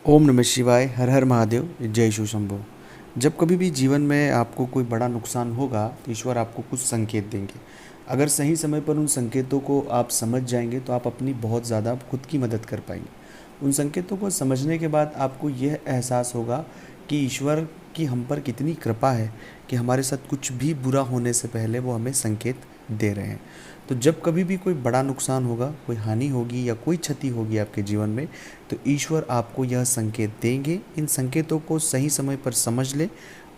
ओम नमः शिवाय। हर हर महादेव। जय शिव शंभो। जब कभी भी जीवन में आपको कोई बड़ा नुकसान होगा तो ईश्वर आपको कुछ संकेत देंगे। अगर सही समय पर उन संकेतों को आप समझ जाएंगे तो आप अपनी बहुत ज़्यादा खुद की मदद कर पाएंगे। उन संकेतों को समझने के बाद आपको यह एहसास होगा कि ईश्वर की हम पर कितनी कृपा है कि हमारे साथ कुछ भी बुरा होने से पहले वो हमें संकेत दे रहे हैं। तो जब कभी भी कोई बड़ा नुकसान होगा, कोई हानि होगी या कोई क्षति होगी आपके जीवन में, तो ईश्वर आपको यह संकेत देंगे। इन संकेतों को सही समय पर समझ ले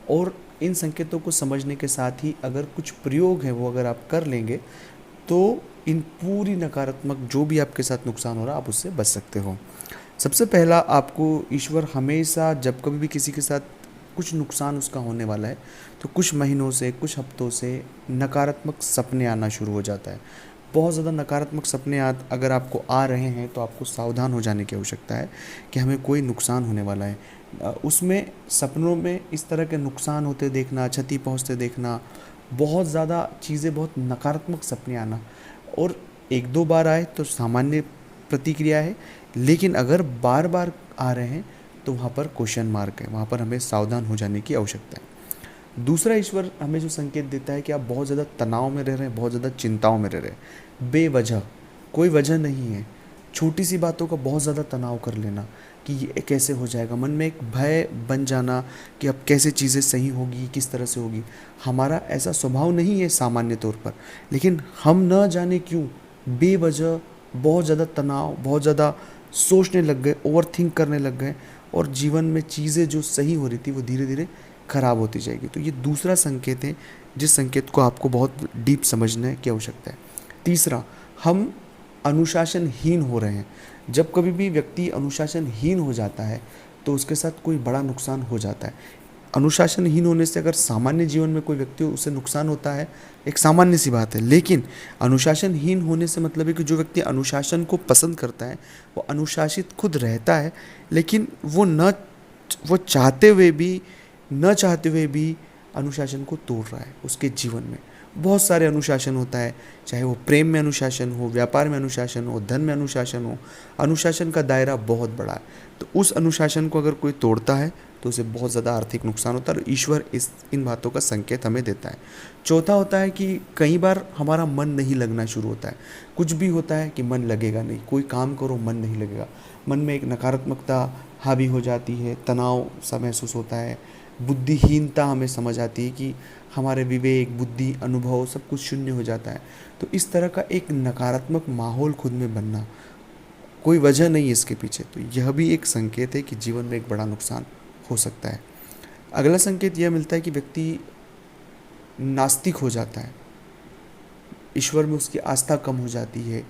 और इन संकेतों को समझने के साथ ही अगर कुछ प्रयोग है वो अगर आप कर लेंगे तो इन पूरी नकारात्मक जो भी आपके साथ नुकसान हो रहा है आप उससे बच सकते हो। सबसे पहला, आपको ईश्वर हमेशा जब कभी भी किसी के साथ कुछ नुकसान उसका होने वाला है तो कुछ महीनों से, कुछ हफ्तों से नकारात्मक सपने आना शुरू हो जाता है। बहुत ज़्यादा नकारात्मक सपने अगर आपको आ रहे हैं तो आपको सावधान हो जाने की आवश्यकता है कि हमें कोई नुकसान होने वाला है। उसमें सपनों में इस तरह के नुकसान होते देखना, क्षति पहुंचते देखना, बहुत ज़्यादा चीज़ें, बहुत नकारात्मक सपने आना, और एक दो बार आए तो सामान्य प्रतिक्रिया है, लेकिन अगर बार बार आ रहे हैं तो वहाँ पर क्वेश्चन मार्क है, वहाँ पर हमें सावधान हो जाने की आवश्यकता है। दूसरा, ईश्वर हमें जो संकेत देता है कि आप बहुत ज़्यादा तनाव में रह रहे हैं, बहुत ज़्यादा चिंताओं में रह रहे हैं, बेवजह, कोई वजह नहीं है, छोटी सी बातों का बहुत ज़्यादा तनाव कर लेना कि ये कैसे हो जाएगा, मन में एक भय बन जाना कि अब कैसे चीज़ें सही होगी, किस तरह से होगी। हमारा ऐसा स्वभाव नहीं है सामान्य तौर पर, लेकिन हम न जाने क्यों बेवजह बहुत ज़्यादा तनाव, बहुत ज़्यादा सोचने लग गए, ओवर थिंक करने लग गए, और जीवन में चीज़ें जो सही हो रही थी वो धीरे धीरे खराब होती जाएगी। तो ये दूसरा संकेत है जिस संकेत को आपको बहुत डीप समझने की आवश्यकता है। तीसरा, हम अनुशासनहीन हो रहे हैं। जब कभी भी व्यक्ति अनुशासनहीन हो जाता है तो उसके साथ कोई बड़ा नुकसान हो जाता है। अनुशासनहीन होने से अगर सामान्य जीवन में कोई व्यक्ति उसे नुकसान होता है, एक सामान्य सी बात है, लेकिन अनुशासनहीन होने से मतलब है कि जो व्यक्ति अनुशासन को पसंद करता है वो अनुशासित खुद रहता है, लेकिन वो चाहते हुए भी, न चाहते हुए भी अनुशासन को तोड़ रहा है। उसके जीवन में बहुत सारे अनुशासन होता है, चाहे वो प्रेम में अनुशासन हो, व्यापार में अनुशासन हो, धन में अनुशासन हो। अनुशासन का दायरा बहुत बड़ा है, तो उस अनुशासन को अगर कोई तोड़ता है तो उसे बहुत ज़्यादा आर्थिक नुकसान होता है, और ईश्वर इन बातों का संकेत हमें देता है। चौथा होता है कि कई बार हमारा मन नहीं लगना शुरू होता है। कुछ भी होता है कि मन लगेगा नहीं, कोई काम करो मन नहीं लगेगा, मन में एक नकारात्मकता हावी हो जाती है, तनाव सा महसूस होता है, बुद्धिहीनता हमें समझ आती है कि हमारे विवेक, बुद्धि, अनुभव सब कुछ शून्य हो जाता है। तो इस तरह का एक नकारात्मक माहौल खुद में बनना, कोई वजह नहीं है इसके पीछे, तो यह भी एक संकेत है कि जीवन में एक बड़ा नुकसान हो सकता है। अगला संकेत यह मिलता है कि व्यक्ति नास्तिक हो जाता है, ईश्वर में उसकी आस्था कम हो जाती है,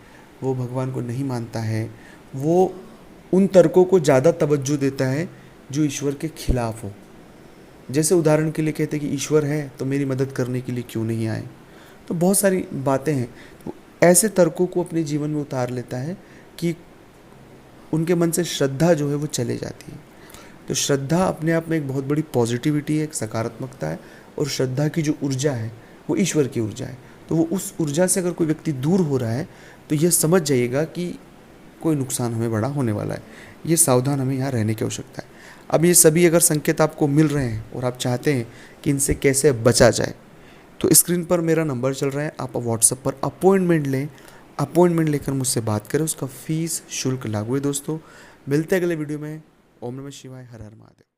वो भगवान को नहीं मानता है, वो उन तर्कों को ज़्यादा तवज्जो देता है जो ईश्वर के खिलाफ हो। जैसे उदाहरण के लिए कहते हैं कि ईश्वर है तो मेरी मदद करने के लिए क्यों नहीं आए। तो बहुत सारी बातें हैं, तो ऐसे तर्कों को अपने जीवन में उतार लेता है कि उनके मन से श्रद्धा जो है वो चले जाती है। तो श्रद्धा अपने आप में एक बहुत बड़ी पॉजिटिविटी है, एक सकारात्मकता है, और श्रद्धा की जो ऊर्जा है वो ईश्वर की ऊर्जा है। तो वो उस ऊर्जा से अगर कोई व्यक्ति दूर हो रहा है तो यह समझ जाइएगा कि कोई नुकसान हमें बड़ा होने वाला है। ये सावधान हमें यहाँ रहने की आवश्यकता है। अब ये सभी अगर संकेत आपको मिल रहे हैं और आप चाहते हैं कि इनसे कैसे बचा जाए, तो स्क्रीन पर मेरा नंबर चल रहा है, आप व्हाट्सएप पर अपॉइंटमेंट लें, अपॉइंटमेंट लेकर मुझसे बात करें। उसका फीस शुल्क लागू है। दोस्तों, मिलते हैं अगले वीडियो में। ओम नमः शिवाय। हर हर महादेव।